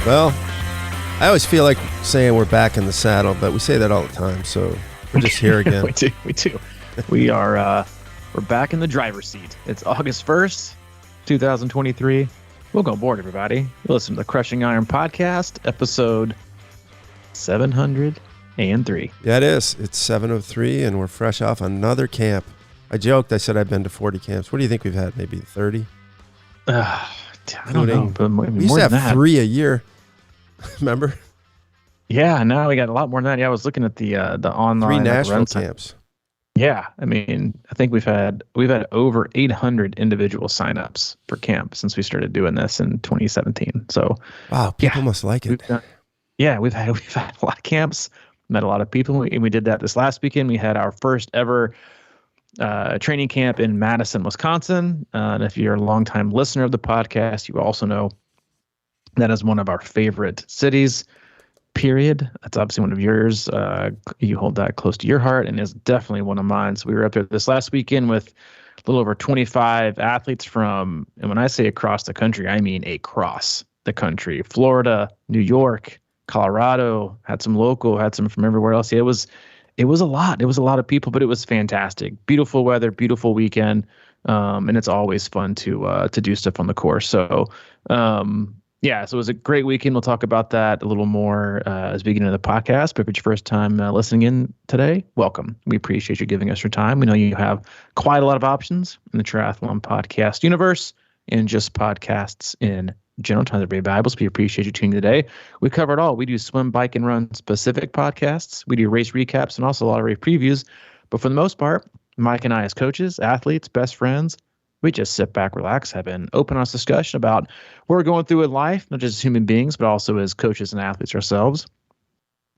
Well, I always feel like saying we're back in the saddle, but we say that all the time, so we're just here again. We do. We are we're back in the driver's seat. It's August 1st, 2023. Welcome aboard, everybody. You listen to the Crushing Iron podcast, episode 703. Yeah, it is. It's 7:03, and we're fresh off another camp. I joked. I said I've been to 40 camps. What do you think we've had? Maybe 30? I don't know. But we used to have 3 a year. Remember? Yeah, now we got a lot more than that. Yeah, I was looking at the online 3 national run camps. Yeah, I mean, I think we've had over 800 individual signups for camp since we started doing this in 2017. So wow, people must like it. We've had a lot of camps, met a lot of people, and we did that this last weekend. We had our first ever training camp in Madison, Wisconsin. And if you're a longtime listener of the podcast, you also know that is one of our favorite cities. Period. That's obviously one of yours. You hold that close to your heart, and is definitely one of mine. So we were up there this last weekend with a little over 25 athletes from, and when I say across the country, I mean across the country. Florida, New York, Colorado, had some local, had some from everywhere else. Yeah, it was a lot. It was a lot of people, but it was fantastic. Beautiful weather, beautiful weekend, and it's always fun to do stuff on the course. So. Yeah, so it was a great weekend. We'll talk about that a little more as we get into the podcast. But if it's your first time listening in today, welcome. We appreciate you giving us your time. We know you have quite a lot of options in the triathlon podcast universe and just podcasts in general. Tons of very valuable. So we appreciate you tuning in today. We cover it all. We do swim, bike, and run specific podcasts. We do race recaps and also a lot of race previews. But for the most part, Mike and I as coaches, athletes, best friends, we just sit back, relax, have an open, honest discussion about what we're going through in life, not just as human beings, but also as coaches and athletes ourselves.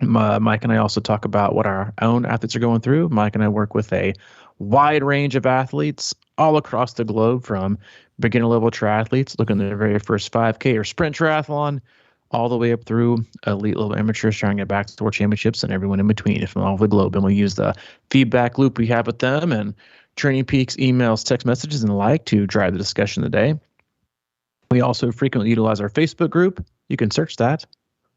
Mike and I also talk about what our own athletes are going through. Mike and I work with a wide range of athletes all across the globe, from beginner level triathletes looking at their very first 5K or sprint triathlon, all the way up through elite level amateurs trying to get back to world championships, and everyone in between from all over the globe. And we use the feedback loop we have with them and Training Peaks, emails, text messages, and the like to drive the discussion of the day. We also frequently utilize our Facebook group. You can search that,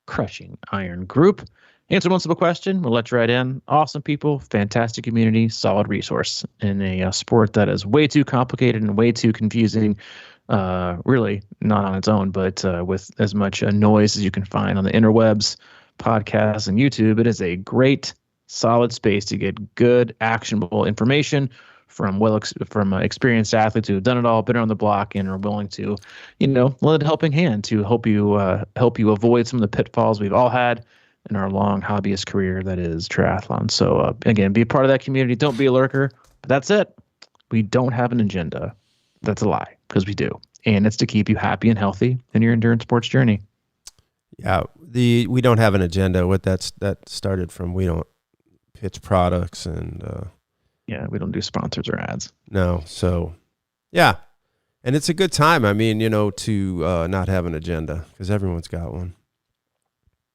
Crushing Iron Group. Answer one simple question. We'll let you right in. Awesome people, fantastic community, solid resource in a sport that is way too complicated and way too confusing. Really not on its own, but with as much noise as you can find on the interwebs, podcasts, and YouTube. It is a great, solid space to get good, actionable information from experienced athletes who have done it all, been on the block, and are willing to, lend a helping hand to help you avoid some of the pitfalls we've all had in our long hobbyist career that is triathlon. So again, be a part of that community. Don't be a lurker. But that's it. We don't have an agenda. That's a lie, because we do, and it's to keep you happy and healthy in your endurance sports journey. Yeah, we don't have an agenda. What that started from, we don't pitch products and. Yeah, we don't do sponsors or ads. No. So, yeah. And it's a good time, I mean, to not have an agenda, because everyone's got one.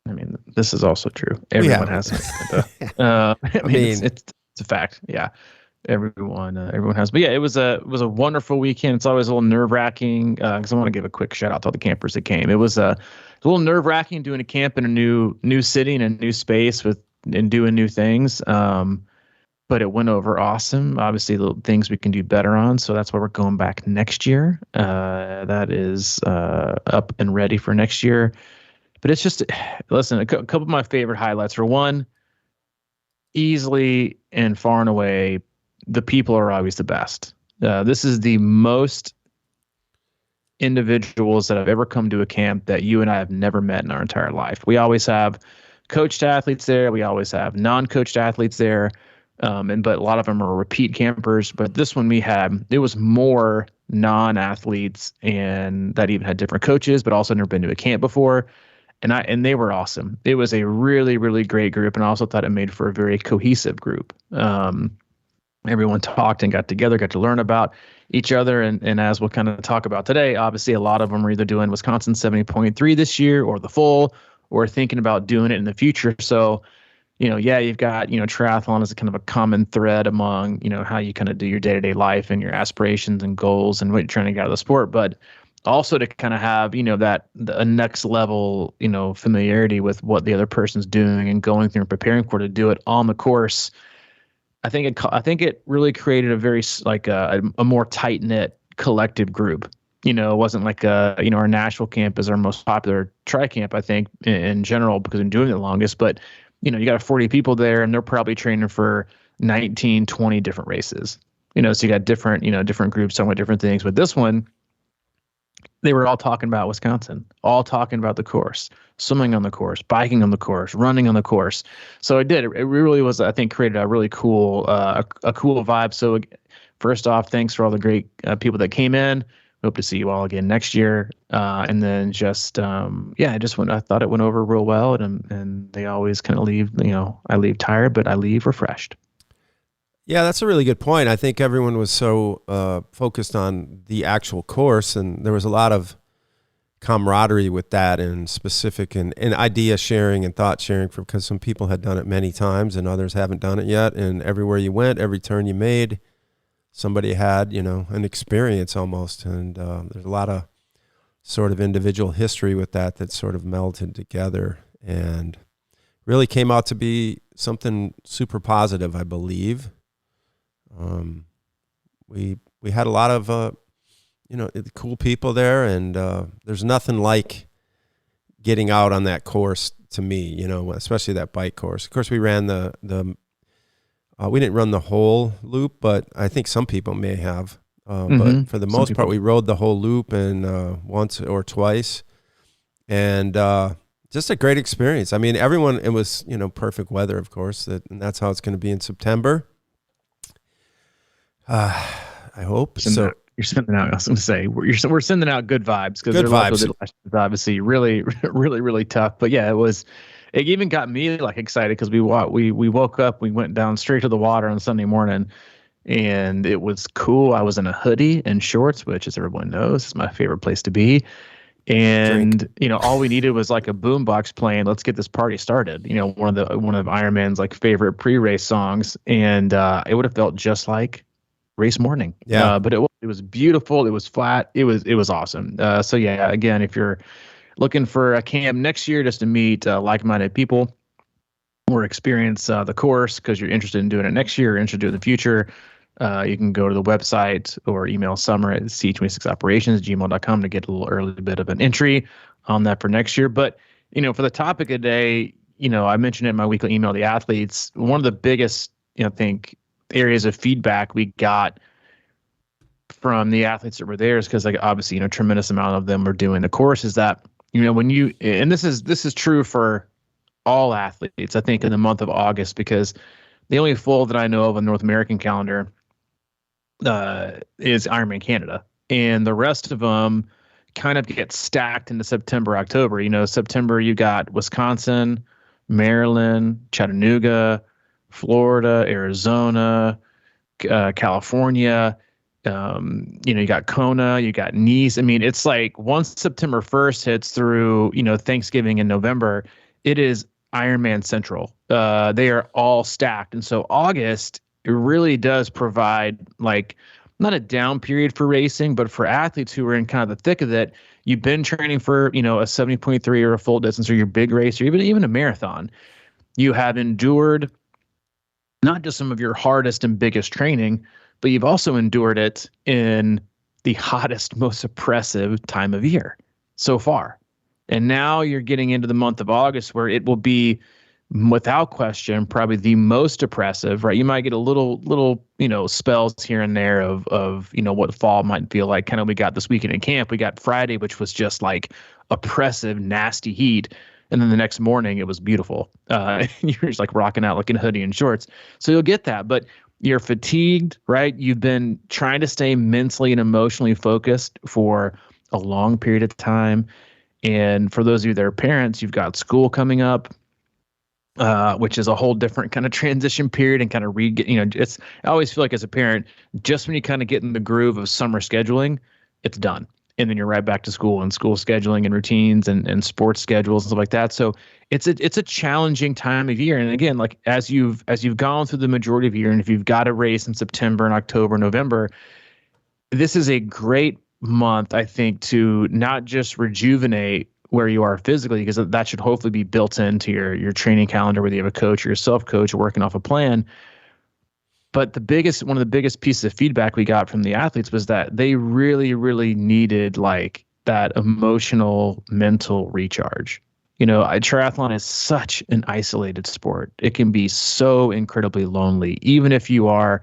I mean, this is also true. Everyone has an agenda. I mean, it's a fact. Yeah. Everyone has. But yeah, it was a wonderful weekend. It's always a little nerve-wracking because I want to give a quick shout out to all the campers that came. It was a little nerve-wracking doing a camp in a new city and a new space and doing new things. But it went over awesome. Obviously, little things we can do better on. So that's why we're going back next year. That is up and ready for next year. But it's just, listen, a couple of my favorite highlights. For one, easily and far and away, the people are always the best. This is the most individuals that have ever come to a camp that you and I have never met in our entire life. We always have coached athletes there. We always have non-coached athletes there. But a lot of them are repeat campers. But this one it was more non-athletes and that even had different coaches, but also never been to a camp before. And they were awesome. It was a really, really great group. And I also thought it made for a very cohesive group. Everyone talked and got together, got to learn about each other. And as we'll kind of talk about today, obviously a lot of them are either doing Wisconsin 70.3 this year or the full, or thinking about doing it in the future. So, you've got, triathlon as a kind of a common thread among, how you kind of do your day-to-day life and your aspirations and goals and what you're trying to get out of the sport. But also to kind of have, a next level, familiarity with what the other person's doing and going through and preparing for, to do it on the course. I think it really created a very a more tight knit collective group. It wasn't like our Nashville camp is our most popular tri camp, I think, in general, because I'm doing it the longest. But you got 40 people there, and they're probably training for 19, 20 different races. So you got different groups talking about different things. But this one, they were all talking about Wisconsin, all talking about the course, swimming on the course, biking on the course, running on the course. So it really was, I think, created a really cool, a cool vibe. So first off, thanks for all the great people that came in. Hope to see you all again next year. And then I thought it went over real well. And they always kind of leave, I leave tired, but I leave refreshed. Yeah, that's a really good point. I think everyone was so focused on the actual course, and there was a lot of camaraderie with that, and specific and idea sharing and thought sharing, because some people had done it many times and others haven't done it yet. And everywhere you went, every turn you made, somebody had, an experience almost. And there's a lot of sort of individual history with that sort of melted together and really came out to be something super positive, I believe. We had a lot of, cool people there, and there's nothing like getting out on that course to me, especially that bike course. Of course, we ran we didn't run the whole loop, but I think some people may have. But for the most part, we rode the whole loop and once or twice, and just a great experience. I mean, it was, perfect weather, of course, and that's how it's going to be in September. I hope so. You're sending out, I was going to say, we're sending out good vibes, because their local is obviously really, really, really tough. But yeah, it even got me excited, because we woke up, we went down straight to the water on Sunday morning, and it was cool. I was in a hoodie and shorts, which, as everyone knows, is my favorite place to be. And all we needed was a boombox playing. Let's get this party started. One of Ironman's favorite pre-race songs, and it would have felt just like race morning. Yeah. But it was beautiful. It was flat. It was awesome. So yeah, again, if you're looking for a camp next year just to meet like-minded people or experience the course, because you're interested in doing it next year or interested in it in the future, you can go to the website or email summer at c26operations@gmail.com to get a little early bit of an entry on that for next year. But, for the topic of the day, I mentioned it in my weekly email to the athletes. One of the biggest, I think, areas of feedback we got from the athletes that were there is because, obviously, a tremendous amount of them were doing the course, is that, when you, and this is true for all athletes, I think, in the month of August, because the only full that I know of on the North American calendar is Ironman Canada, and the rest of them kind of get stacked into September, October. September, you got Wisconsin, Maryland, Chattanooga, Florida, Arizona, California. You got Kona, you got Nice. I mean, it's once September 1st hits through, Thanksgiving in November, it is Ironman Central. They are all stacked. And so August, it really does provide not a down period for racing, but for athletes who are in kind of the thick of it. You've been training for, a 70.3 or a full distance or your big race or even a marathon. You have endured not just some of your hardest and biggest training, but you've also endured it in the hottest, most oppressive time of year so far. And now you're getting into the month of August, where it will be, without question, probably the most oppressive, right? You might get a little, spells here and there of what fall might feel like. Kind of, we got this weekend in camp. We got Friday, which was just oppressive, nasty heat. And then the next morning, it was beautiful. You're just rocking out like in a hoodie and shorts. So you'll get that, but you're fatigued, right? You've been trying to stay mentally and emotionally focused for a long period of time. And for those of you that are parents, you've got school coming up, which is a whole different kind of transition period, and kind of I always feel like, as a parent, just when you kind of get in the groove of summer scheduling, it's done. And then you're right back to school and school scheduling and routines and sports schedules and stuff like that. So it's a challenging time of year. And again, as you've gone through the majority of the year, and if you've got a race in September and October, November, this is a great month, I think, to not just rejuvenate where you are physically, because that should hopefully be built into your training calendar, whether you have a coach or yourself coach working off a plan. But one of the biggest pieces of feedback we got from the athletes was that they really, really needed like that emotional, mental recharge. Triathlon is such an isolated sport. It can be so incredibly lonely, even if you are,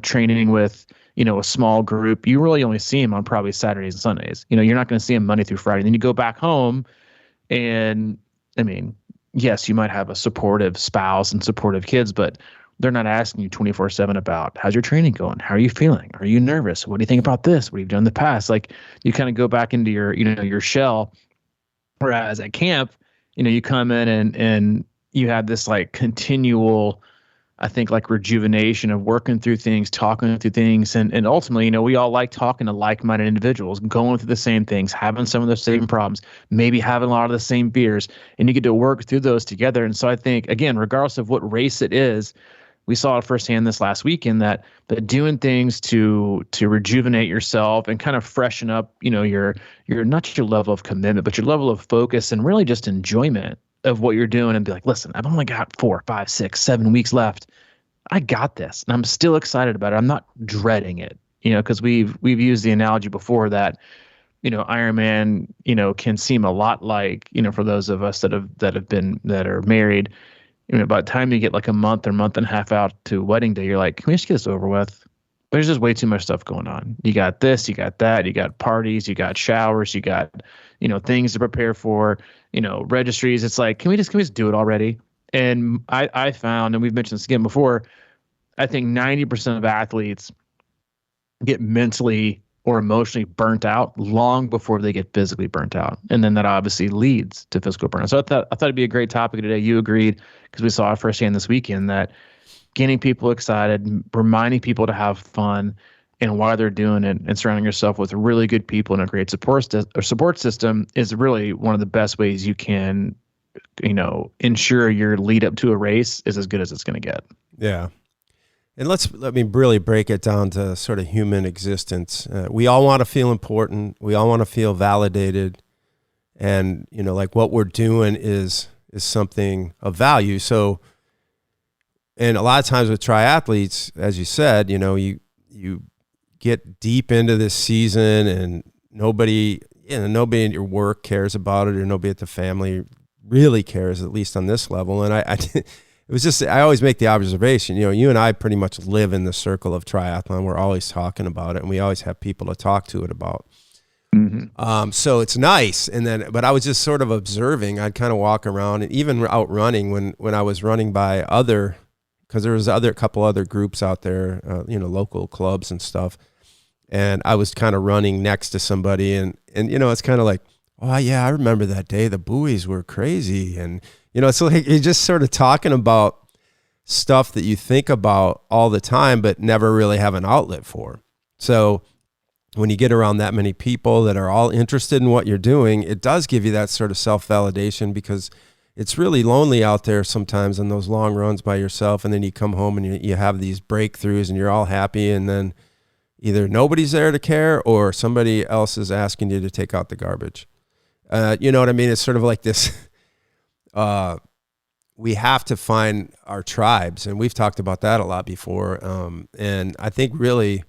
training with, a small group. You really only see them on probably Saturdays and Sundays. You're not going to see them Monday through Friday. Then you go back home, and I mean, yes, you might have a supportive spouse and supportive kids, but they're not asking you 24/7 about how's your training going? How are you feeling? Are you nervous? What do you think about this? What have you done in the past? Like, you kind of go back into your shell. Whereas at camp, you come in and you have this like continual, I think, like rejuvenation of working through things, talking through things. And ultimately, we all like talking to like-minded individuals, going through the same things, having some of the same problems, maybe having a lot of the same fears, and you get to work through those together. And so I think, again, regardless of what race it is, we saw it firsthand this last weekend that doing things to rejuvenate yourself and kind of freshen up, your not just your level of commitment, but your level of focus and really just enjoyment of what you're doing, and be like, listen, I've only got 4, 5, 6, 7 weeks left. I got this, and I'm still excited about it. I'm not dreading it, because we've used the analogy before that, Ironman, can seem a lot like, for those of us that are married. By the time you get like a month or month and a half out to wedding day, you're like, can we just get this over with? There's just way too much stuff going on. You got this, you got that, you got parties, you got showers, you got, things to prepare for, registries. It's like, can we just do it already? And I found, and we've mentioned this again before, I think 90% of athletes get mentally or emotionally burnt out long before they get physically burnt out. And then that obviously leads to physical burnout. So I thought it'd be a great topic today. You agreed, because we saw it firsthand this weekend, that getting people excited, reminding people to have fun and why they're doing it, and surrounding yourself with really good people and a great support system is really one of the best ways you can, ensure your lead up to a race is as good as it's going to get. Yeah. And let me really break it down to sort of human existence. We all want to feel important. We all want to feel validated. And, like what we're doing is something of value. So, and a lot of times with triathletes, as you said, you get deep into this season and nobody in your work cares about it, or nobody at the family really cares, at least on this level. And it was just, I always make the observation, you and I pretty much live in the circle of triathlon. We're always talking about it, and we always have people to talk to it about. Mm-hmm. So it's nice. But I was just sort of observing. I'd kind of walk around, and even out running when I was running by because there was a couple other groups out there, local clubs and stuff. And I was kind of running next to somebody, and it's kind of like, oh yeah, I remember that day. The buoys were crazy. And, it's like you're just sort of talking about stuff that you think about all the time, but never really have an outlet for. So when you get around that many people that are all interested in what you're doing, it does give you that sort of self-validation, because it's really lonely out there sometimes on those long runs by yourself. And then you come home and you have these breakthroughs and you're all happy. And then either nobody's there to care, or somebody else is asking you to take out the garbage. You know what I mean? It's sort of like this, we have to find our tribes, and we've talked about that a lot before. And I think really,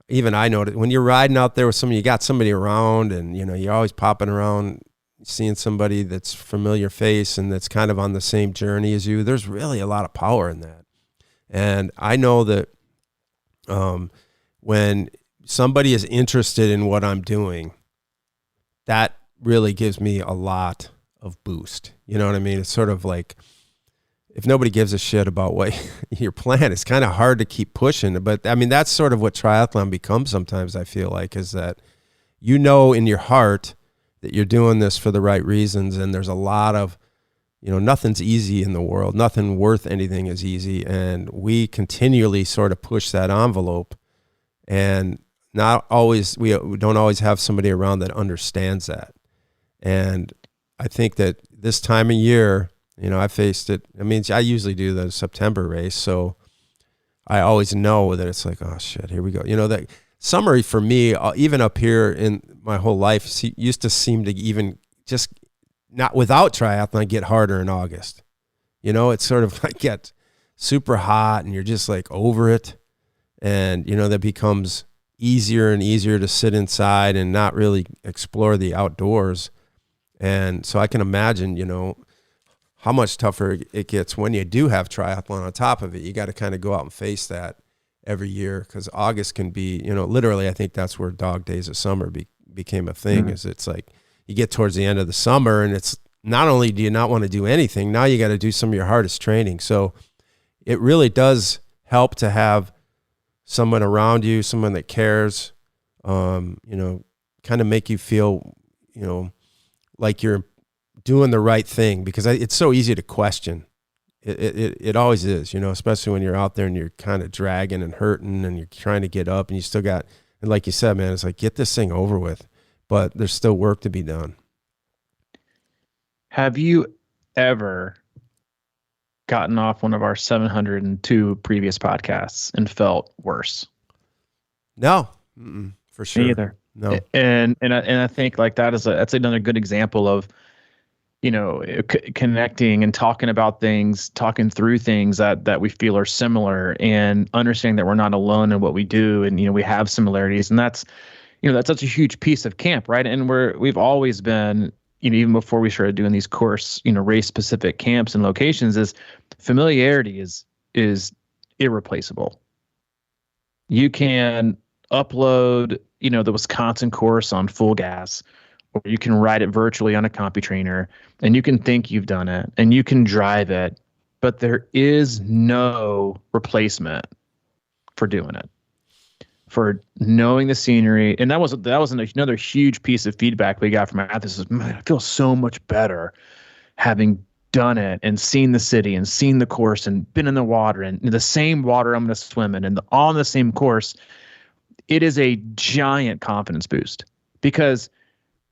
even I know that when you're riding out there with somebody, you got somebody around, and, you're always popping around, seeing somebody that's familiar face and that's kind of on the same journey as you. There's really a lot of power in that. And I know that when somebody is interested in what I'm doing, that really gives me a lot of boost. You know what I mean? It's sort of like, if nobody gives a shit about what your plan, it's kind of hard to keep pushing. But I mean, that's sort of what triathlon becomes sometimes, I feel like, is that in your heart that you're doing this for the right reasons. And there's a lot of, nothing's easy in the world. Nothing worth anything is easy. And we continually sort of push that envelope, and we don't always have somebody around that understands that. And I think that this time of year, I faced it. I mean, I usually do the September race, so I always know that it's like, oh shit, here we go. summer for me, even up here in my whole life, used to seem to even just not without triathlon get harder in August. You know, it's sort of like get super hot and you're just like over it. And, you know, that becomes easier and easier to sit inside and not really explore the outdoors. And so I can imagine, you know, how much tougher it gets when you do have triathlon on top of it. You got to kind of go out and face that every year, because August can be, you know, literally, I think that's where dog days of summer became a thing. Is it's like you get towards the end of the summer and it's not only do you not want to do anything, now you got to do some of your hardest training. So it really does help to have someone around you, someone that cares, you know, kind of make you feel, you know, like you're doing the right thing, because it's so easy to question. It always is, you know, especially when you're out there and you're kind of dragging and hurting and you're trying to get up and you still got, and like you said, man, it's like, get this thing over with, but there's still work to be done. Have you ever gotten off one of our 702 previous podcasts and felt worse? No, for sure. Me either. No. And I think like that's another good example of, you know, connecting and talking about things, talking through things that we feel are similar, and understanding that we're not alone in what we do, and, you know, we have similarities, and that's, you know, that's such a huge piece of camp, right? And we've always been, you know, even before we started doing these course, you know, race specific camps and locations, is familiarity is irreplaceable. You can upload, you know, the Wisconsin course on full gas, or you can ride it virtually on a CompuTrainer, and you can think you've done it and you can drive it, but there is no replacement for doing it, for knowing the scenery. And that was another huge piece of feedback we got from athletes. Is, man, I feel so much better having done it and seen the city and seen the course and been in the water and the same water I'm going to swim in and on the same course. It is a giant confidence boost, because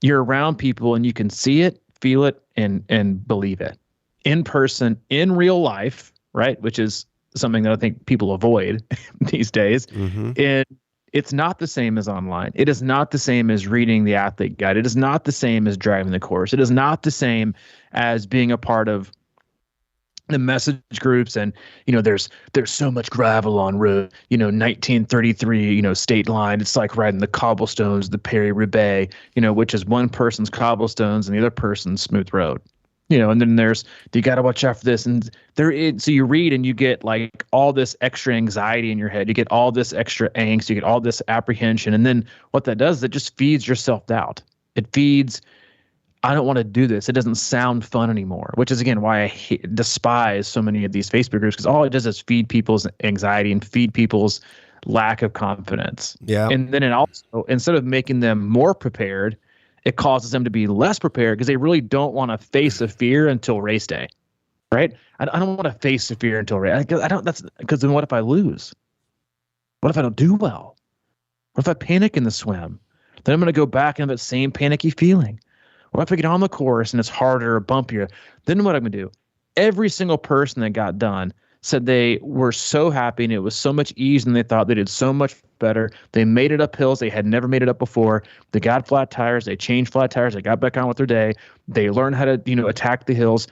you're around people and you can see it, feel it, and believe it in person, in real life, right? Which is something that I think people avoid these days. Mm-hmm. And it's not the same as online. It is not the same as reading the athlete guide. It is not the same as driving the course. It is not the same as being a part of the message groups. And, you know, there's so much gravel on road, you know, 1933, you know, state line. It's like riding the cobblestones, the Paris-Roubaix, you know, which is one person's cobblestones and the other person's smooth road, you know. And then you got to watch out for this. And so you read and you get like all this extra anxiety in your head. You get all this extra angst. You get all this apprehension. And then what that does is it just feeds your self-doubt. It feeds, I don't want to do this. It doesn't sound fun anymore, which is, again, why I despise so many of these Facebook groups, because all it does is feed people's anxiety and feed people's lack of confidence. Yeah. And then it also, instead of making them more prepared, it causes them to be less prepared, because they really don't want to face a fear until race day, right? I don't want to face a fear until race. Because then what if I lose? What if I don't do well? What if I panic in the swim? Then I'm going to go back and have that same panicky feeling. What if I get on the course and it's harder or bumpier? Then what I'm going to do? Every single person that got done said they were so happy and it was so much easier than they thought. They did so much better. They made it up hills they had never made it up before. They got flat tires. They changed flat tires. They got back on with their day. They learned how to, you know, attack the hills.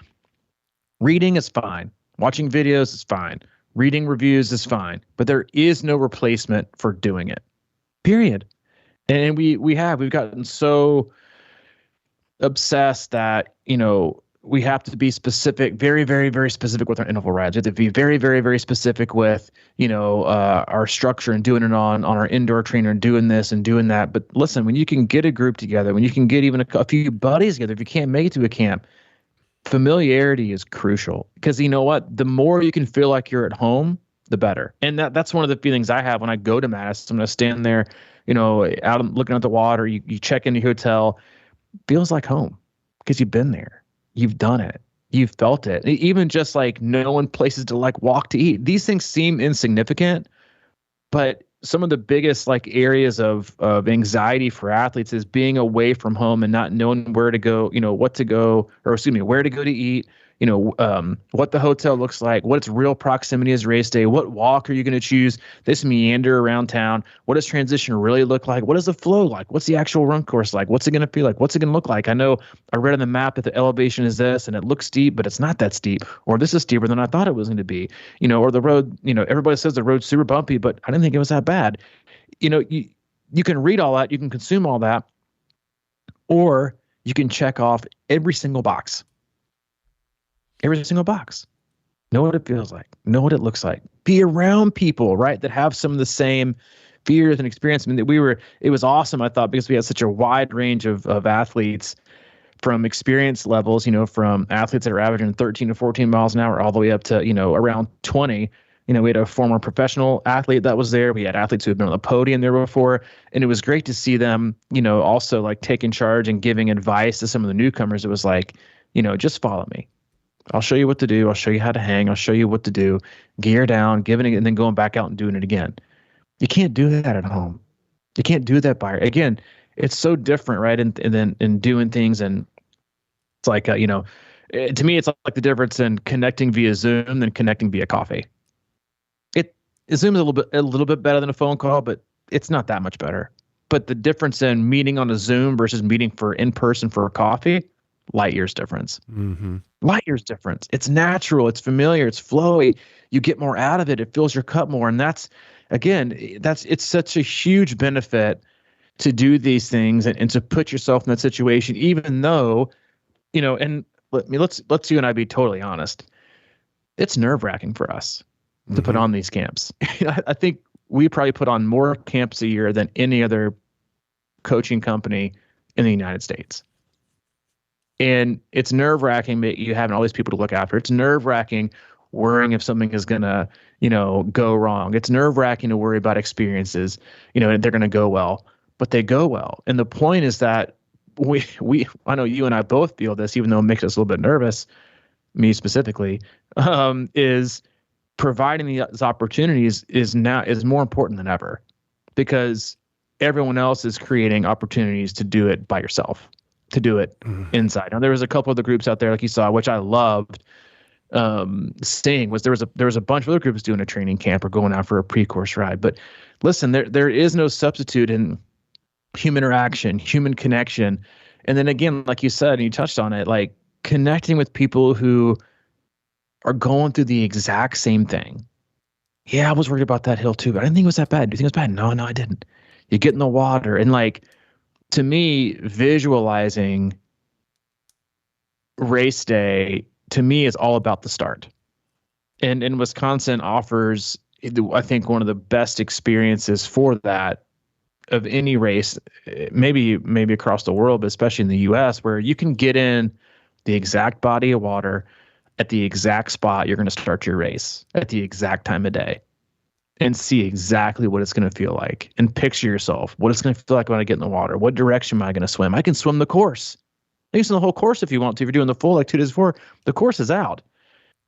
Reading is fine. Watching videos is fine. Reading reviews is fine. But there is no replacement for doing it. Period. And we've gotten so obsessed that, you know, we have to be specific, very, very, very specific with our interval rides. We have to be very, very, very specific with, you know, our structure and doing it on our indoor trainer and doing this and doing that. But listen, when you can get a group together, when you can get even a few buddies together, if you can't make it to a camp, familiarity is crucial, because you know what? The more you can feel like you're at home, the better. And that's one of the feelings I have when I go to Madison. I'm going to stand there, you know, out looking at the water. You check into your hotel. Feels like home, because you've been there, you've done it, you've felt it. Even just like knowing places to like walk to eat. These things seem insignificant, but some of the biggest like areas of anxiety for athletes is being away from home and not knowing where to go, you know, where to go to eat, what the hotel looks like, what its real proximity is race day, what walk are you going to choose, this meander around town, what does transition really look like, what is the flow like, what's the actual run course like, what's it going to feel like, what's it going to look like. I know I read on the map that the elevation is this and it looks steep, but it's not that steep, or this is steeper than I thought it was going to be, or the road, everybody says the road's super bumpy, but I didn't think it was that bad. You can read all that, you can consume all that, or you can check off every single box. Every single box. Know what it feels like. Know what it looks like. Be around people, right, that have some of the same fears and experience. I mean, it was awesome, I thought, because we had such a wide range of athletes from experience levels, from athletes that are averaging 13 to 14 miles an hour all the way up to, around 20. We had a former professional athlete that was there. We had athletes who had been on the podium there before. And it was great to see them, also like taking charge and giving advice to some of the newcomers. It was like, just follow me. I'll show you what to do. I'll show you how to hang. I'll show you what to do. Gear down, giving it, and then going back out and doing it again. You can't do that at home. You can't do that again, it's so different, right? And then in doing things, and it's like, to me, it's like the difference in connecting via Zoom than connecting via coffee. Zoom is a little bit better than a phone call, but it's not that much better. But the difference in meeting on a Zoom versus meeting in person for a coffee, light years difference. Mm-hmm. Light years difference. It's natural. It's familiar. It's flowy. You get more out of it. It fills your cup more. And it's such a huge benefit to do these things and to put yourself in that situation, even though, and let's you and I be totally honest. It's nerve-wracking for us to put on these camps. I think we probably put on more camps a year than any other coaching company in the United States. And it's nerve-wracking that you having all these people to look after. It's nerve-wracking worrying if something is going to, go wrong. It's nerve-wracking to worry about experiences, and they're going to go well, but they go well. And the point is that I know you and I both feel this, even though it makes us a little bit nervous, me specifically, is providing these opportunities is more important than ever, because everyone else is creating opportunities to do it by yourself, to do it inside. Now, there was a couple of the groups out there, like you saw, which I loved seeing, was there was a bunch of other groups doing a training camp or going out for a pre-course ride. But listen, there is no substitute in human interaction, human connection. And then again, like you said, and you touched on it, like connecting with people who are going through the exact same thing. Yeah, I was worried about that hill too, but I didn't think it was that bad. Do you think it was bad? No, I didn't. You get in the water, and like, to me, visualizing race day, to me, is all about the start. And Wisconsin offers, I think, one of the best experiences for that of any race, maybe across the world, but especially in the U.S., where you can get in the exact body of water at the exact spot you're going to start your race at the exact time of day, and see exactly what it's going to feel like, and picture yourself what it's going to feel like when I get in the water. What direction am I going to swim? I can swim the course. You can swim the whole course if you want to. If you're doing the full, like 2 days before, the course is out.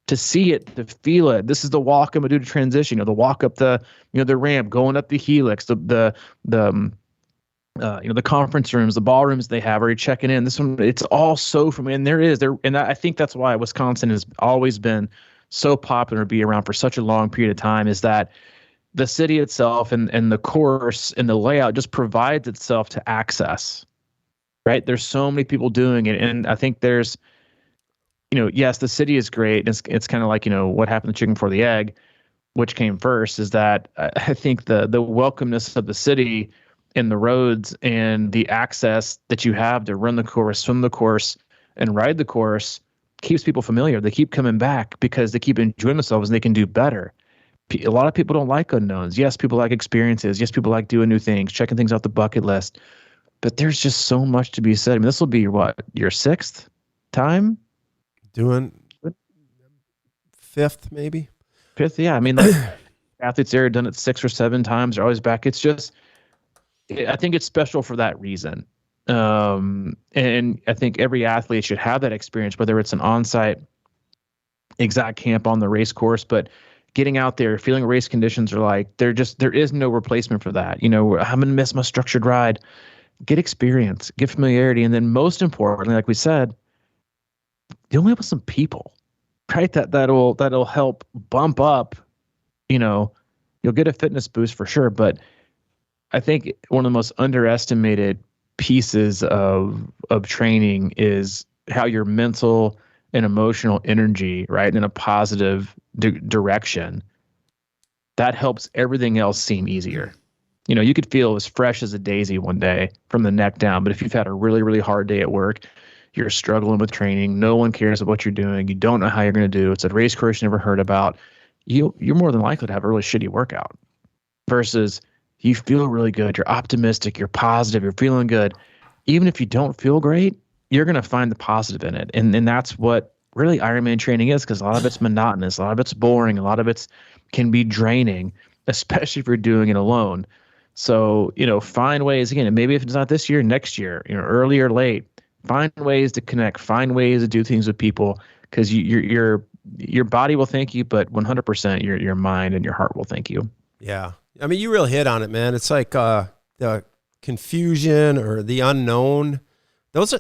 To see it, to feel it. This is the walk I'm going to do to transition. The walk up the ramp, going up the helix, the conference rooms, the ballrooms they have. Are you checking in? This one, it's all so familiar. And I think that's why Wisconsin has always been so popular to be around for such a long period of time, is that the city itself and the course and the layout just provides itself to access, right? There's so many people doing it. And I think there's, yes, the city is great. It's kind of like, what happened to chicken before the egg, which came first, is that I think the welcomeness of the city and the roads and the access that you have to run the course, swim the course, and ride the course keeps people familiar. They keep coming back because they keep enjoying themselves and they can do better. A lot of people don't like unknowns. Yes, people like experiences. Yes, people like doing new things, checking things off the bucket list. But there's just so much to be said. I mean, this will be your 6th time? Doing 5th, maybe? 5th, yeah. I mean, like, athletes there have done it 6 or 7 times. They're always back. It's just, I think it's special for that reason. And I think every athlete should have that experience, whether it's an on-site exact camp on the race course, but getting out there, feeling race conditions are like, there is no replacement for that. I'm going to miss my structured ride. Get experience, get familiarity. And then most importantly, like we said, deal with some people. right? That'll help bump up, you'll get a fitness boost for sure. But I think one of the most underestimated pieces of training is how your mental and emotional energy, right, in a positive direction, that helps everything else seem easier. You could feel as fresh as a daisy one day from the neck down, but if you've had a really, really hard day at work, you're struggling with training, no one cares about what you're doing, you don't know how you're going to do, it's a race course you never heard about, you're more than likely to have a really shitty workout. Versus you feel really good, you're optimistic, you're positive, you're feeling good. Even if you don't feel great, you're going to find the positive in it. And that's what really Ironman training is, because a lot of it's monotonous, a lot of it's boring, a lot of it's can be draining, especially if you're doing it alone. So, find ways, again, and maybe if it's not this year, next year, early or late, find ways to connect, find ways to do things with people, because your body will thank you, but 100% your mind and your heart will thank you. Yeah. I mean, you really hit on it, man. It's like the confusion or the unknown. Those are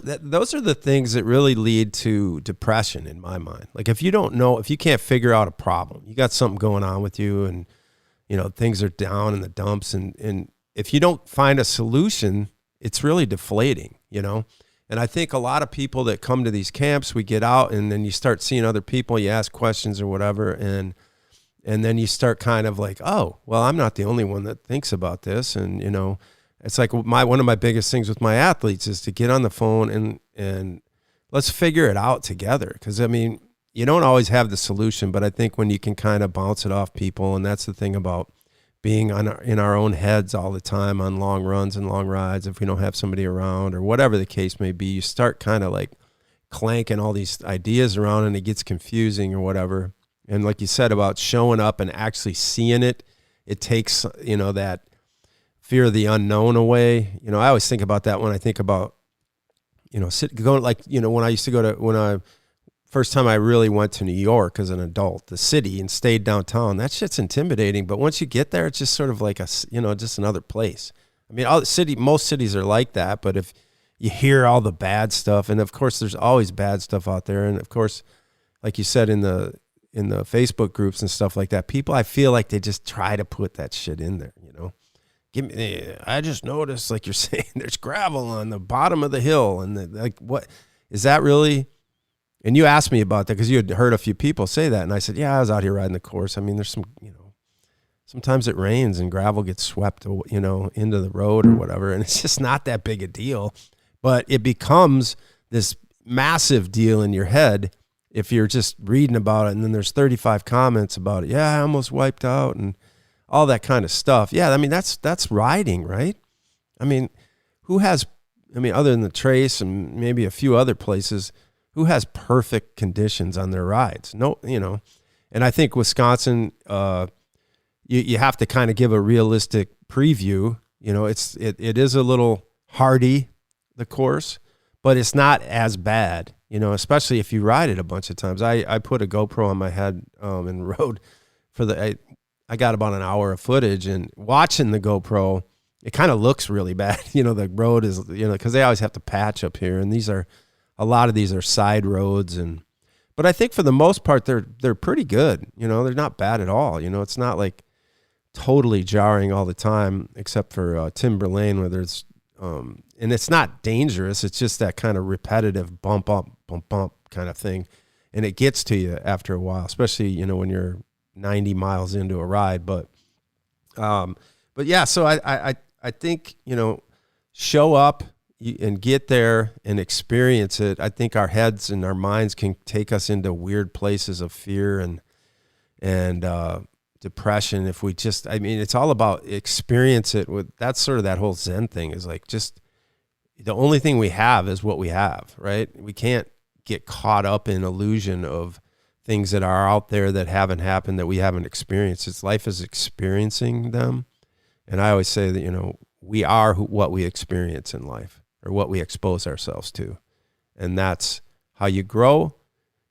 the things that really lead to depression in my mind. Like if you don't know, if you can't figure out a problem, you got something going on with you, and things are down in the dumps, and if you don't find a solution, it's really deflating, And I think a lot of people that come to these camps, we get out and then you start seeing other people, you ask questions or whatever, and then you start kind of like, oh, well, I'm not the only one that thinks about this. And, it's like one of my biggest things with my athletes is to get on the phone and let's figure it out together. Because, I mean, you don't always have the solution, but I think when you can kind of bounce it off people, and that's the thing about being in our own heads all the time on long runs and long rides, if we don't have somebody around or whatever the case may be, you start kind of like clanking all these ideas around and it gets confusing or whatever. And like you said about showing up and actually seeing it, it takes, that fear of the unknown away. I always think about that when I think about, going like, when I used to go to, first time I really went to New York as an adult, the city, and stayed downtown, that shit's intimidating. But once you get there, it's just sort of like just another place. I mean, most cities are like that, but if you hear all the bad stuff, and of course there's always bad stuff out there. And of course, like you said, in the Facebook groups and stuff like that, people, I feel like they just try to put that shit in there, I just noticed, like you're saying, there's gravel on the bottom of the hill, and like, what is that really? And you asked me about that because you had heard a few people say that. And I said, yeah, I was out here riding the course. I mean, there's some, sometimes it rains and gravel gets swept, into the road or whatever. And it's just not that big a deal, but it becomes this massive deal in your head if you're just reading about it. And then there's 35 comments about it. Yeah, I almost wiped out and all that kind of stuff. Yeah. I mean, that's riding, right? I mean, other than the Trace and maybe a few other places, who has perfect conditions on their rides? No, and I think Wisconsin, you have to kind of give a realistic preview. It is a little hardy, the course, but it's not as bad, especially if you ride it a bunch of times. I put a GoPro on my head and rode I got about an hour of footage, and watching the GoPro, it kind of looks really bad. The road is, because they always have to patch up here, and a lot of these are side roads, but I think for the most part they're pretty good. They're not bad at all. It's not like totally jarring all the time, except for Timber Lane, where there's and it's not dangerous. It's just that kind of repetitive bump up kind of thing, and it gets to you after a while, especially when you're 90 miles into a ride. But yeah, so I think show up and get there and experience it. I think our heads and our minds can take us into weird places of fear and depression if we just, it's all about experience it with, that's sort of that whole Zen thing, is like, just the only thing we have is what we have, right? We can't get caught up in illusion of things that are out there that haven't happened, that we haven't experienced. It's life is experiencing them. And I always say that, we are what we experience in life, or what we expose ourselves to. And that's how you grow,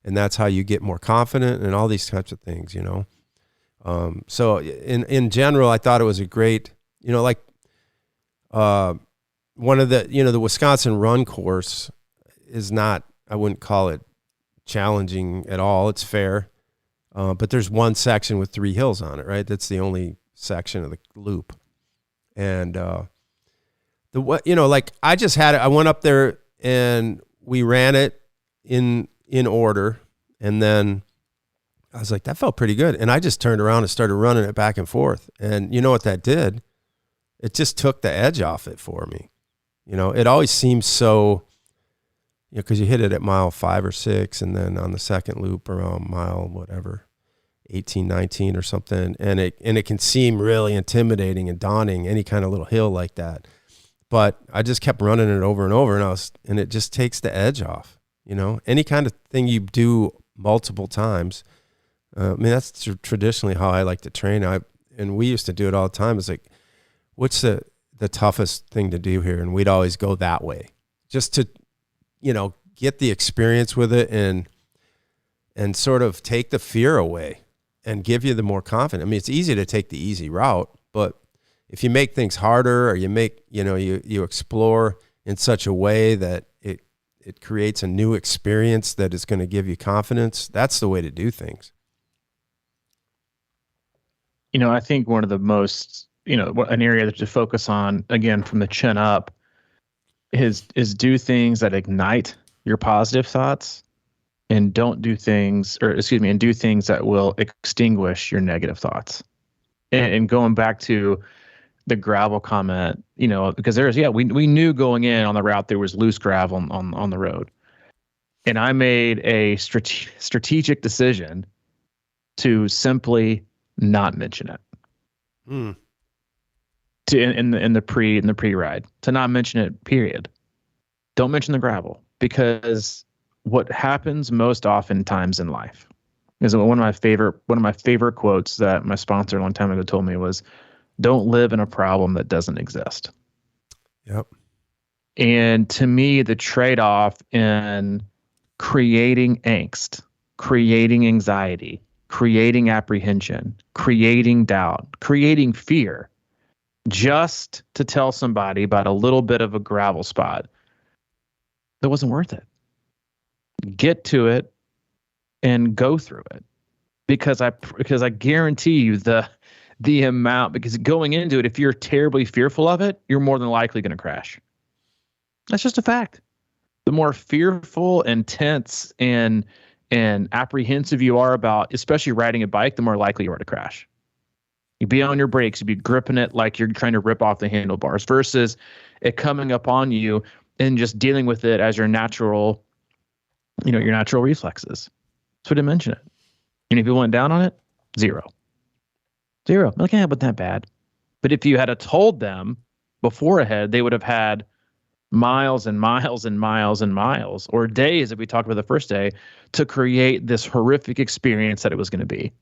and that's how you get more confident, and all these types of things, So in general, I thought it was a great, one of the, the Wisconsin run course is not, I wouldn't call it challenging at all. It's fair. But there's one section with 3 hills on it, right? That's the only section of the loop. And I just had it. I went up there and we ran it in order. And then I was like, that felt pretty good. And I just turned around and started running it back and forth. And you know what that did? It just took the edge off it for me. It always seems so, because you hit it at mile 5 or 6, and then on the second loop around mile, whatever, 18, 19 or something. And it can seem really intimidating and daunting, any kind of little hill like that. But I just kept running it over and over, and it just takes the edge off. Any kind of thing you do multiple times. That's traditionally how I like to train. And we used to do it all the time. It's like, what's the toughest thing to do here? And we'd always go that way, just to, get the experience with it and sort of take the fear away and give you the more confidence. It's easy to take the easy route, but if you make things harder, or you make, you explore in such a way that it creates a new experience that is going to give you confidence, that's the way to do things. I think one of the most, an area to focus on, again, from the chin up, is do things that ignite your positive thoughts, and do things that will extinguish your negative thoughts. And going back to the gravel comment, because we knew going in on the route there was loose gravel on the road. And I made a strategic decision to simply not mention it. In the pre-ride, to not mention it, period. Don't mention the gravel, because what happens most oftentimes in life is one of my favorite quotes that my sponsor a long time ago told me was, "Don't live in a problem that doesn't exist." Yep. And to me, the trade-off in creating angst, creating anxiety, creating apprehension, creating doubt, creating fear, just to tell somebody about a little bit of a gravel spot, that wasn't worth it. Get to it and go through it, because I guarantee you the amount, because going into it, if you're terribly fearful of it, you're more than likely going to crash. That's just a fact. The more fearful and tense and apprehensive you are about, especially riding a bike, the more likely you are to crash. You'd be on your brakes, you'd be gripping it like you're trying to rip off the handlebars, versus it coming up on you and just dealing with it as your natural reflexes. So I didn't mention it. And if you went down on it, zero. Like, yeah, but that bad. But if you had told them beforehand, they would have had miles and miles and miles and miles, or days, if we talked about the first day, to create this horrific experience that it was going to be.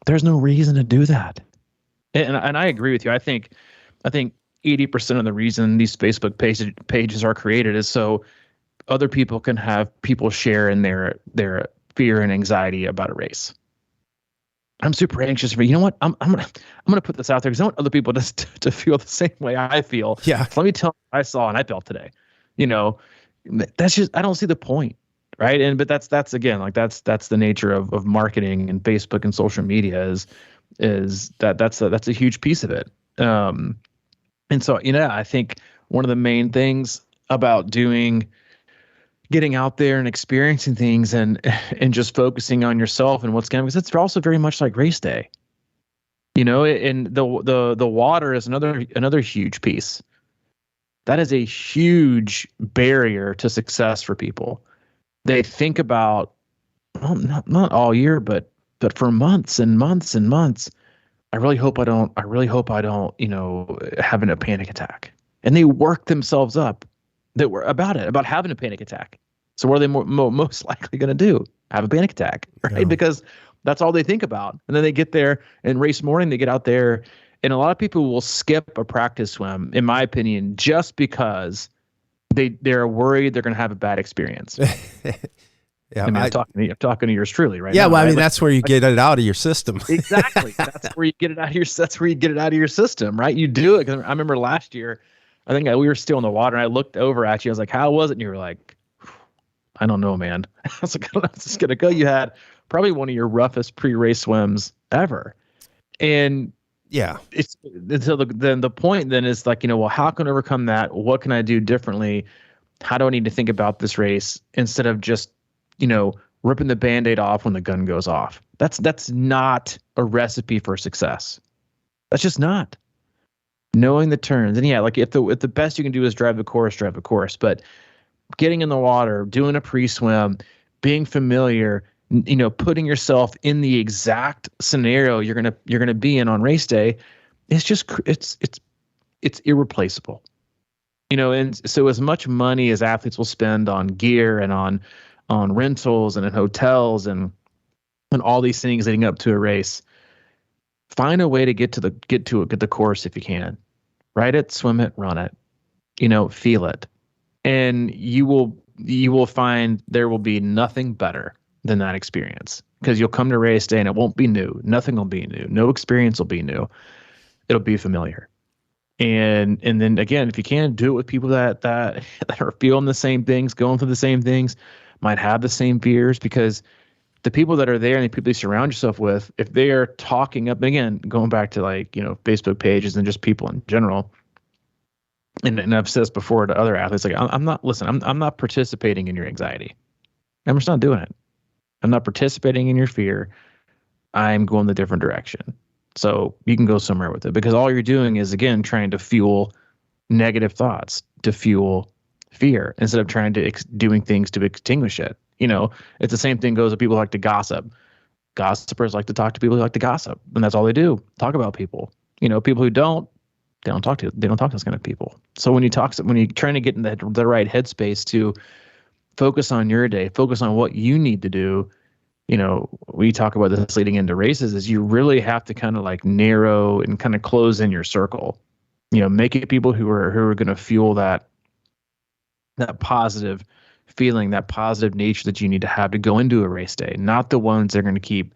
There's no reason to do that. And I agree with you. I think 80% of the reason these Facebook pages are created is so other people can have people share in their fear and anxiety about a race. I'm super anxious for, I'm gonna put this out there because I want other people to feel the same way I feel. Yeah. So let me tell you what I saw and I felt today. That's just, I don't see the point, right? But that's again, like that's the nature of marketing and Facebook and social media is that's a huge piece of it. And so I think one of the main things about getting out there and experiencing things and just focusing on yourself and what's going on, because it's also very much like race day, and the water is another huge piece. That is a huge barrier to success for people. They think about, well, not all year, but for months and months and months, I really hope I don't, having a panic attack. And they work themselves up about having a panic attack. So what are they most likely going to do? Have a panic attack, right? Yeah. Because that's all they think about. And then they get there and race morning, they get out there, and a lot of people will skip a practice swim, in my opinion, just because they're worried they're going to have a bad experience. Yeah, I'm talking to yours truly, right? Yeah, now, well, right? That's where you get it out of your system. Exactly. That's where you get it out of your system, right? You do it. 'Cause I remember last year, I think we were still in the water, and I looked over at you. I was like, "How was it?" And you were like, I don't know, man. I was like, I don't know how this is going to go. You had probably one of your roughest pre-race swims ever. And Yeah. it's until then the point then is like, well, how can I overcome that? What can I do differently? How do I need to think about this race instead of just, ripping the Band-Aid off when the gun goes off? That's not a recipe for success. That's just not. Knowing the turns. And yeah, like if the best you can do is drive the course, but getting in the water, doing a pre-swim, being familiar, putting yourself in the exact scenario you're gonna be in on race day, it's irreplaceable. And so as much money as athletes will spend on gear and on rentals and in hotels and all these things leading up to a race, find a way to get to the course if you can. Ride it, swim it, run it. Feel it. And you will find there will be nothing better than that experience, because you'll come to race day and it won't be new. Nothing will be new. No experience will be new. It'll be familiar. And then again, if you can, do it with people that are feeling the same things, going through the same things, might have the same fears, because the people that are there and the people you surround yourself with, if they are talking up, again, going back to Facebook pages and just people in general, and I've said this before to other athletes, like, I'm not participating in your anxiety. I'm just not doing it. I'm not participating in your fear. I'm going the different direction. So you can go somewhere with it, because all you're doing is, again, trying to fuel negative thoughts, to fuel fear, instead of trying to doing things to extinguish it. It's the same thing goes with people who like to gossip. Gossipers like to talk to people who like to gossip, and that's all they do. Talk about people. People who don't, they don't talk to those kind of people. So when you're trying to get in the right headspace to focus on your day, focus on what you need to do, we talk about this leading into races, is you really have to kind of like narrow and kind of close in your circle. Make it people who are going to fuel that positive feeling, that positive nature that you need to have to go into a race day, not the ones that are going to keep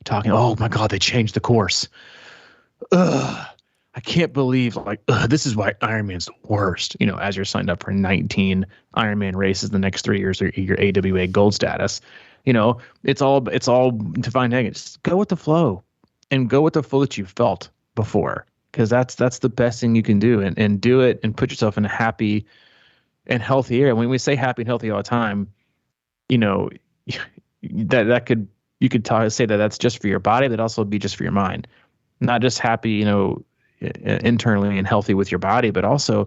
talking, oh my God, they changed the course. Ugh, I can't believe, this is why Ironman's the worst. As you're signed up for 19 Ironman races the next 3 years, or your AWA gold status, it's all to find negatives. Go with the flow, and go with the flow that you felt before, because that's the best thing you can do, and do it and put yourself in a happy and healthy area. When we say happy and healthy all the time, that could, you could say that that's just for your body, but also be just for your mind. Not just happy, internally and healthy with your body, but also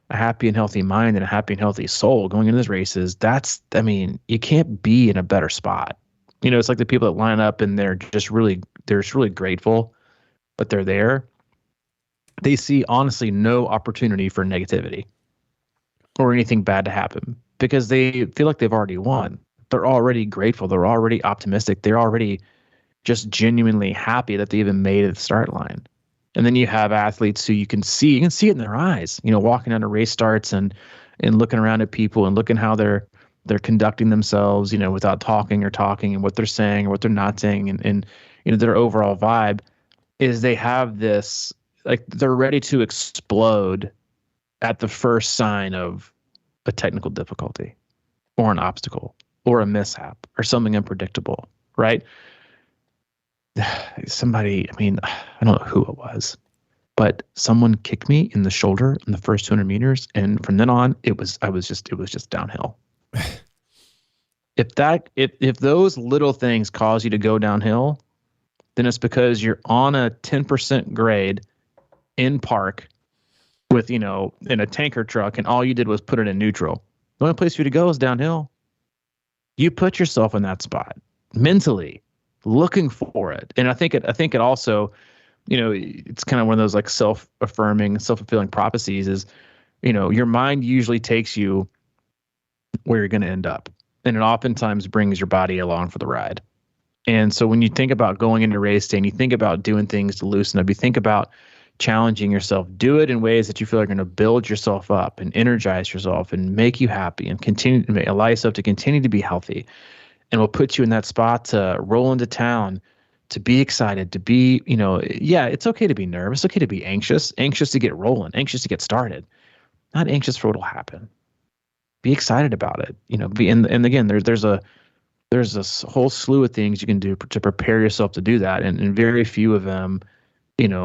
a happy and healthy mind and a happy and healthy soul going into these races. You can't be in a better spot. It's like the people that line up and they're just really grateful, but they're there. They see honestly no opportunity for negativity or anything bad to happen, because they feel like they've already won. They're already grateful. They're already optimistic. They're already just genuinely happy that they even made it to the start line. And then you have athletes who you can see it in their eyes, walking out of race starts and looking around at people and looking how they're conducting themselves, without talking, and what they're saying or what they're not saying. And their overall vibe is they have this, like, they're ready to explode at the first sign of a technical difficulty or an obstacle or a mishap or something unpredictable, right? Somebody, I don't know who it was, but someone kicked me in the shoulder in the first 200 meters. And from then on, it was just downhill. If those little things cause you to go downhill, then it's because you're on a 10% grade in park with, in a tanker truck, and all you did was put it in neutral. The only place for you to go is downhill. You put yourself in that spot mentally, looking for it. And I think it also, it's kind of one of those like self-affirming, self-fulfilling prophecies is, your mind usually takes you where you're going to end up. And it oftentimes brings your body along for the ride. And so when you think about going into race day and you think about doing things to loosen up, you think about challenging yourself, do it in ways that you feel are going to build yourself up and energize yourself and make you happy and continue to allow yourself to continue to be healthy. And will put you in that spot to roll into town, to be excited, to be, it's okay to be nervous. It's okay to be anxious to get rolling, anxious to get started, not anxious for what will happen. be excited about it. And again, there's a whole slew of things you can do to prepare yourself to do that, and very few of them,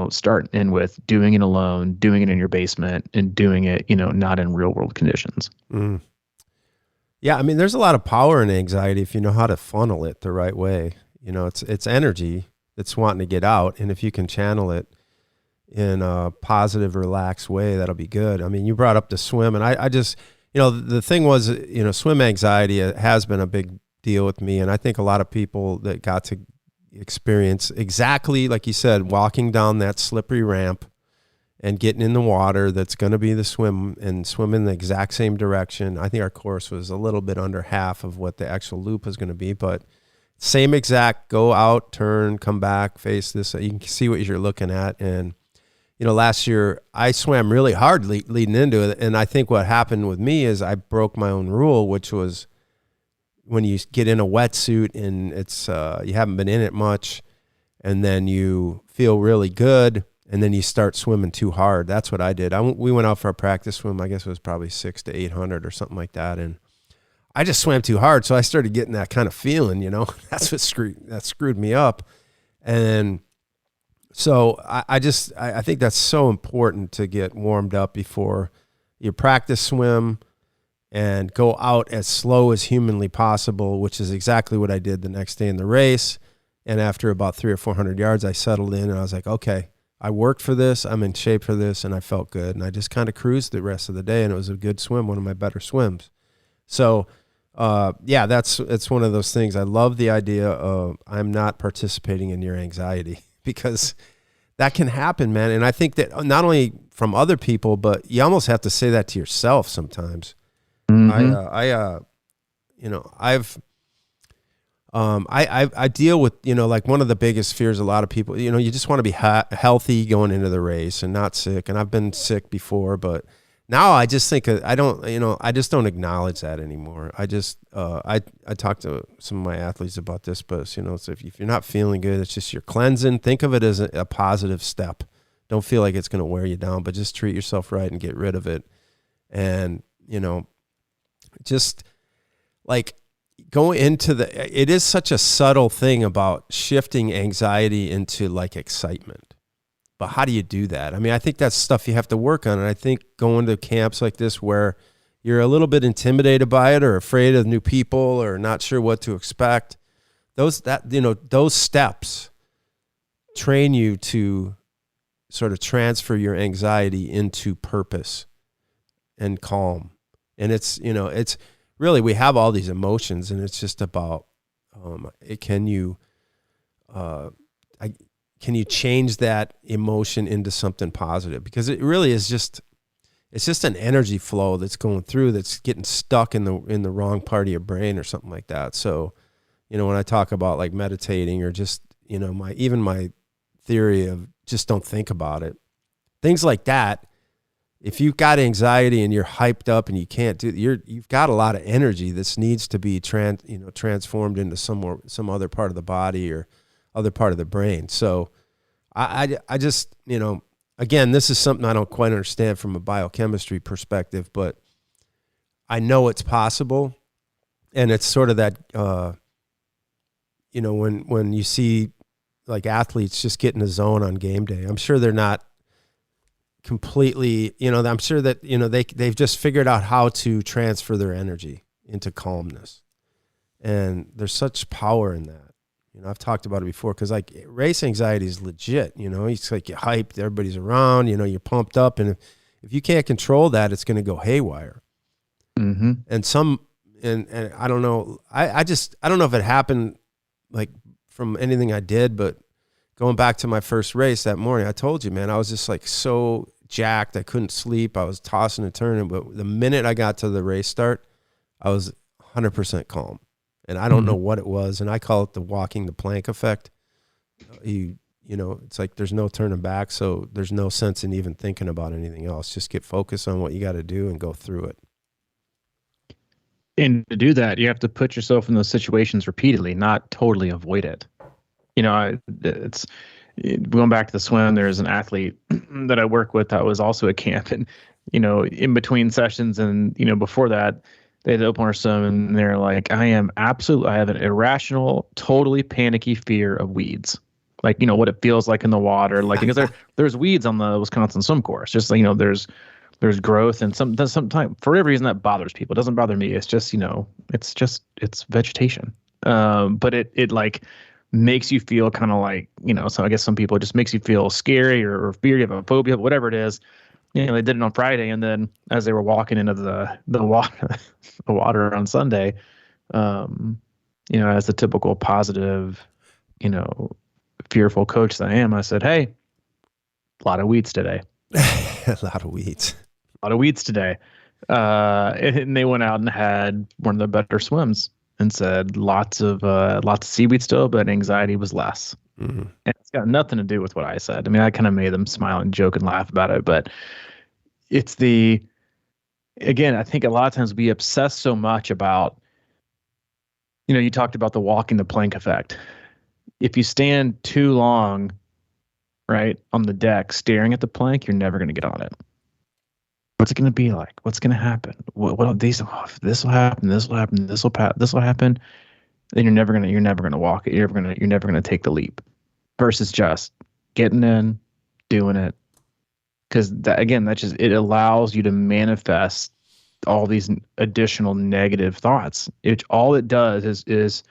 start in with doing it alone, doing it in your basement, and doing it, not in real world conditions. Mm. Yeah, I mean, there's a lot of power in anxiety if you know how to funnel it the right way. It's energy that's wanting to get out, and if you can channel it in a positive, relaxed way, that'll be good. I mean, you brought up the swim, and I just, the thing was, swim anxiety has been a big deal with me, and I think a lot of people that got to experience exactly like you said, walking down that slippery ramp and getting in the water that's going to be the swim, and swim in the exact same direction. I think our course was a little bit under half of what the actual loop was going to be, but same exact, go out, turn, come back, face this. You can see what you're looking at. And, last year I swam really hard leading into it. And I think what happened with me is I broke my own rule, which was when you get in a wetsuit and it's, you haven't been in it much, and then you feel really good, and then you start swimming too hard. That's what I did. We went out for a practice swim. I guess it was probably 600 to 800 or something like that. And I just swam too hard. So I started getting that kind of feeling, that's what screwed me up. And so I think that's so important to get warmed up before you practice swim and go out as slow as humanly possible, which is exactly what I did the next day in the race. And after about 300 or 400 yards, I settled in and I was like, okay, I worked for this, I'm in shape for this, and I felt good. And I just kind of cruised the rest of the day, and it was a good swim, one of my better swims. So, it's one of those things. I love the idea of I'm not participating in your anxiety, because that can happen, man. And I think that not only from other people, but you almost have to say that to yourself sometimes. Mm-hmm. I deal with, like one of the biggest fears a lot of people, you just want to be healthy going into the race and not sick. And I've been sick before, but now I just think I just don't acknowledge that anymore. I just, I talked to some of my athletes about this, but so if you're not feeling good, it's just you're cleansing. Think of it as a positive step. Don't feel like it's going to wear you down, but just treat yourself right and get rid of it. And, just like, go into it is such a subtle thing about shifting anxiety into like excitement. But how do you do that? I mean, I think that's stuff you have to work on. And I think going to camps like this where you're a little bit intimidated by it or afraid of new people or not sure what to expect, those steps train you to sort of transfer your anxiety into purpose and calm. And it's really, we have all these emotions, and it's just about can you change that emotion into something positive? Because it really is it's just an energy flow that's going through that's getting stuck in the wrong part of your brain or something like that. So, when I talk about like meditating or just my theory of just don't think about it, things like that. If you've got anxiety and you're hyped up and you can't do you've got a lot of energy that needs to be transformed into some other part of the body or other part of the brain. So I just, again, this is something I don't quite understand from a biochemistry perspective, but I know it's possible. And it's sort of that, when you see like athletes just get in the zone on game day, I'm sure they're not completely, I'm sure that, they've just figured out how to transfer their energy into calmness. And there's such power in that. I've talked about it before, because like race anxiety is legit. It's like you're hyped, everybody's around, you're pumped up. And if you can't control that, it's going to go haywire. Mm-hmm. And I don't know, I don't know if it happened like from anything I did, but going back to my first race that morning, I told you, man, I was just like so jacked. I couldn't sleep. I was tossing and turning. But the minute I got to the race start, I was 100% calm. And I don't know what it was. And I call it the walking the plank effect. It's like there's no turning back. So there's no sense in even thinking about anything else. Just get focused on what you got to do and go through it. And to do that, you have to put yourself in those situations repeatedly, not totally avoid it. It's going back to the swim. There's an athlete that I work with that was also at camp, and in between sessions and before that, they had the open water swim, and they're like, I have an irrational, totally panicky fear of weeds. Like, what it feels like in the water. Like, because there's weeds on the Wisconsin swim course. Just like, there's growth, and sometimes for whatever reason that bothers people. It doesn't bother me. It's just, it's vegetation. But it like makes you feel kind of like, so I guess some people, it just makes you feel scary or fear, you have a phobia, whatever it is. They did it on Friday, and then as they were walking into the water, the water on Sunday, as the typical positive, fearful coach that I am, I said, "Hey, a lot of weeds today." A lot of weeds. A lot of weeds today. And they went out and had one of the better swims, and said lots of seaweed still, but anxiety was less. Mm-hmm. And it's got nothing to do with what I said. I mean, I kind of made them smile and joke and laugh about it, but it's again, I think a lot of times we obsess so much about, you talked about the walking the plank effect. If you stand too long, right, on the deck staring at the plank, you're never going to get on it. What's it going to be like? What's going to happen? What this will happen. This will happen. This will happen. Then you're never gonna walk it. You're never gonna take the leap. Versus just getting in, doing it, because it allows you to manifest all these additional negative thoughts. All it does is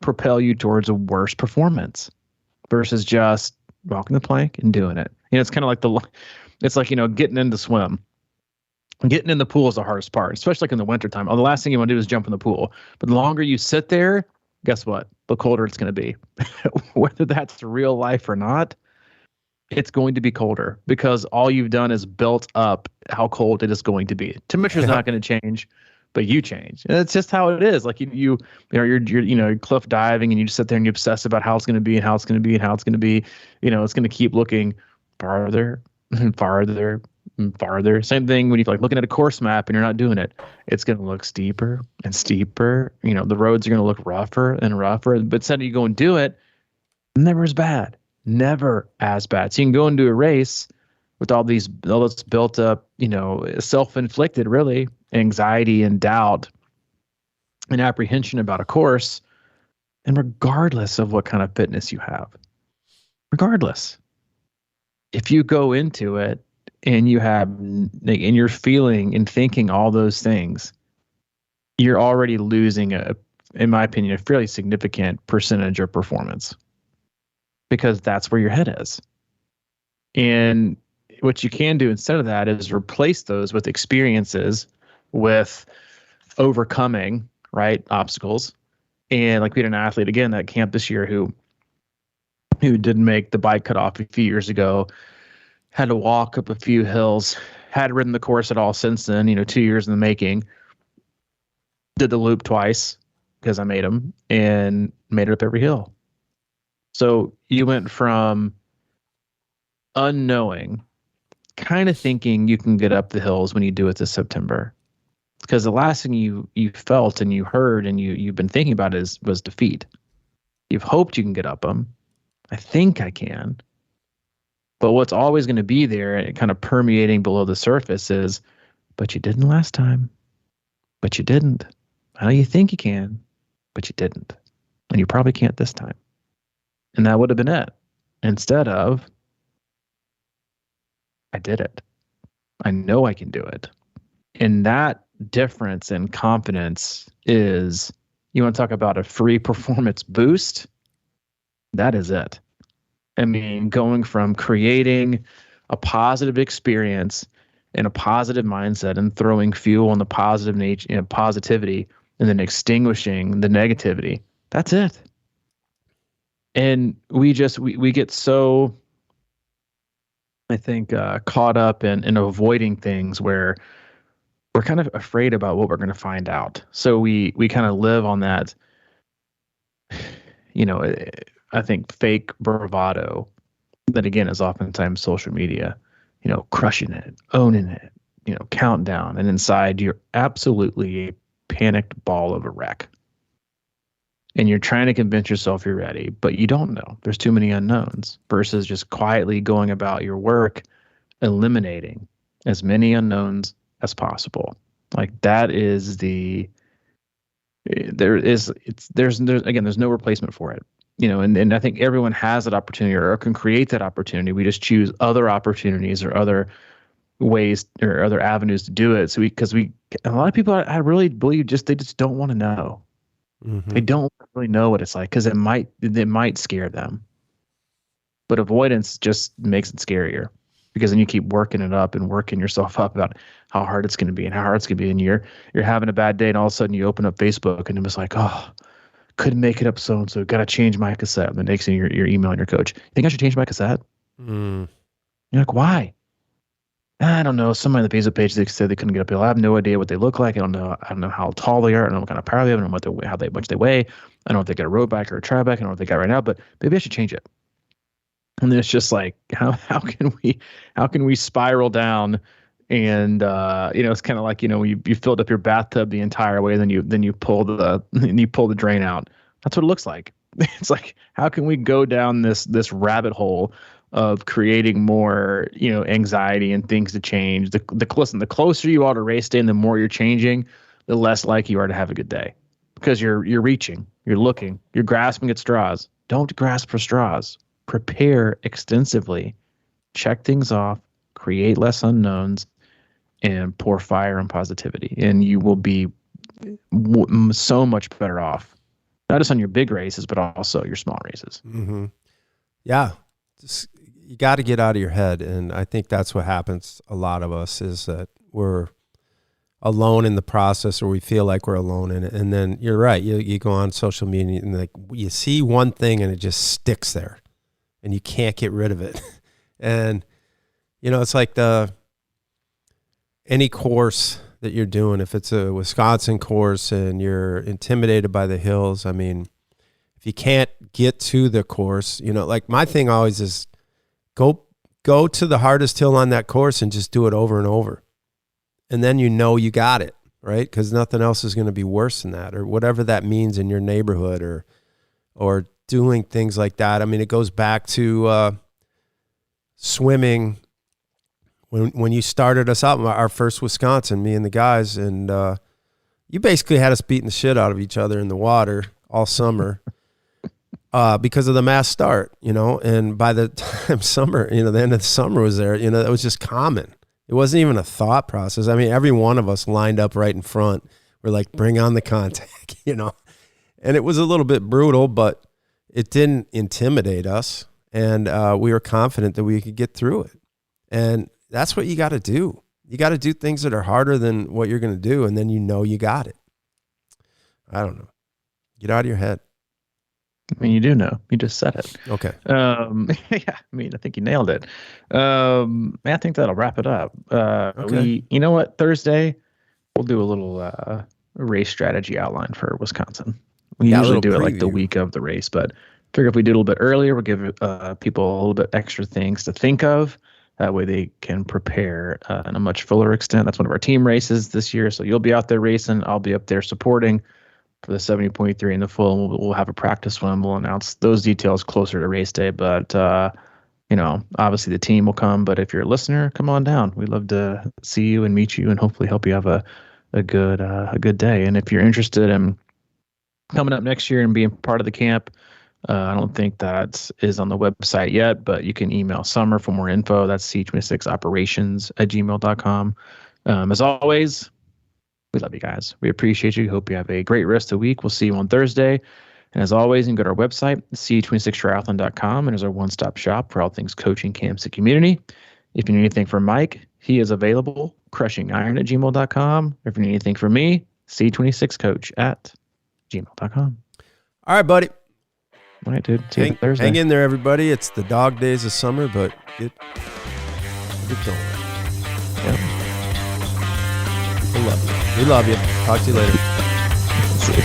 propel you towards a worse performance, versus just walking the plank and doing it. It's kind of like getting in the swim. Getting in the pool is the hardest part, especially like in the wintertime. The last thing you want to do is jump in the pool. But the longer you sit there, guess what? The colder it's going to be. Whether that's real life or not, it's going to be colder, because all you've done is built up how cold it is going to be. Temperature is not going to change, but you change. And it's just how it is. Like you're cliff diving, and you just sit there and you obsess about how it's going to be and how it's going to be and how it's going to be. It's going to keep looking farther and farther and farther. Same thing when you're like looking at a course map and you're not doing it. It's going to look steeper and steeper. The roads are going to look rougher and rougher. But instead you go and do it, never as bad. Never as bad. So you can go and do a race with all this built up, self-inflicted, really, anxiety and doubt and apprehension about a course. And regardless of what kind of fitness you have, regardless, if you go into it and you're feeling and thinking all those things, you're already losing in my opinion, a fairly significant percentage of performance, because that's where your head is. And what you can do instead of that is replace those with experiences, with overcoming, right, obstacles. And like we had an athlete again at camp this year who didn't make the bike cutoff a few years ago, had to walk up a few hills, had ridden the course at all since then, 2 years in the making, did the loop twice because I made him, and made it up every hill. So you went from unknowing, kind of thinking you can get up the hills when you do it this September, because the last thing you felt and you heard and you've been thinking about was defeat. You've hoped you can get up them. I think I can. But what's always going to be there and kind of permeating below the surface is, but you didn't last time. But you didn't. I know you think you can, but you didn't. And you probably can't this time. And that would have been it. Instead of, I did it. I know I can do it. And that difference in confidence is, you want to talk about a free performance boost? That is it. I mean, going from creating a positive experience and a positive mindset and throwing fuel on the positive nature, positivity, and then extinguishing the negativity. That's it. And we get so, I think, caught up in avoiding things where we're kind of afraid about what we're going to find out. So we kind of live on that, I think, fake bravado that, again, is oftentimes social media, crushing it, owning it, countdown. And inside, you're absolutely a panicked ball of a wreck. And you're trying to convince yourself you're ready, but you don't know. There's too many unknowns, versus just quietly going about your work, eliminating as many unknowns as possible. Like that is there's no replacement for it. And I think everyone has that opportunity or can create that opportunity. We just choose other opportunities or other ways or other avenues to do it. So because a lot of people, I really believe they just don't want to know. Mm-hmm. They don't really know what it's like because it might scare them. But avoidance just makes it scarier because then you keep working it up and working yourself up about how hard it's going to be and how hard it's going to be. And you're having a bad day and all of a sudden you open up Facebook and it's like, oh, couldn't make it up so-and-so. Got to change my cassette. And the next thing you're emailing your coach. Think I should change my cassette? Mm. You're like, why? I don't know. Somebody on the Facebook page, they said they couldn't get uphill. I have no idea what they look like. I don't know how tall they are. I don't know what kind of power they have. I don't know how much they weigh. I don't know if they got a road bike or a tri bike. I don't know what they got right now, but maybe I should change it. And then it's just like, how can we spiral down? And it's kind of like, you filled up your bathtub the entire way, then you pull the drain out. That's what it looks like. It's like, how can we go down this rabbit hole of creating more, anxiety and things to change? The closer you are to race day and the more you're changing, the less likely you are to have a good day, because you're reaching, you're looking, you're grasping at straws. Don't grasp for straws. Prepare extensively, check things off, create less unknowns, and pour fire on positivity. And you will be so much better off, not just on your big races, but also your small races. Mm-hmm. Yeah. You got to get out of your head. And I think that's what happens. A lot of us is that we're alone in the process, or we feel like we're alone in it. And then you're right. You go on social media and like you see one thing and it just sticks there and you can't get rid of it. And, it's like any course that you're doing, if it's a Wisconsin course and you're intimidated by the hills, I mean, if you can't get to the course, like my thing always is go to the hardest hill on that course and just do it over and over. And then you got it, right? Because nothing else is going to be worse than that, or whatever that means in your neighborhood, or doing things like that. I mean, it goes back to swimming. When you started us out, our first Wisconsin, me and the guys, and you basically had us beating the shit out of each other in the water all summer because of the mass start, and by the time summer, the end of the summer was there, it was just common. It wasn't even a thought process. I mean, every one of us lined up right in front. We're like, bring on the contact, and it was a little bit brutal, but it didn't intimidate us. And we were confident that we could get through it. And that's what you got to do. You got to do things that are harder than what you're going to do. And then you got it. I don't know. Get out of your head. I mean, you do know. You just said it. Okay. Yeah, I mean, I think you nailed it. I think that'll wrap it up. Okay. You know what? Thursday, we'll do a little race strategy outline for Wisconsin. We usually do it like the week of the race, but figure if we do it a little bit earlier, we'll give people a little bit extra things to think of. That way they can prepare in a much fuller extent. That's one of our team races this year. So you'll be out there racing. I'll be up there supporting for the 70.3 and the full. And we'll have a practice one. We'll announce those details closer to race day. But, obviously the team will come. But if you're a listener, come on down. We'd love to see you and meet you and hopefully help you have a good day. And if you're interested in coming up next year and being part of the camp, I don't think that is on the website yet, but you can email Summer for more info. That's c26operations@gmail.com. As always, we love you guys. We appreciate you. Hope you have a great rest of the week. We'll see you on Thursday. And as always, you can go to our website, c26triathlon.com, and there's our one-stop shop for all things coaching, camps, and community. If you need anything from Mike, he is available, CrushingIron@gmail.com. If you need anything from me, c26coach@gmail.com. All right, buddy. All right, dude. See you Thursday. Hang in there, everybody. It's the dog days of summer, but get going. Yep. We love you. Talk to you later. See you.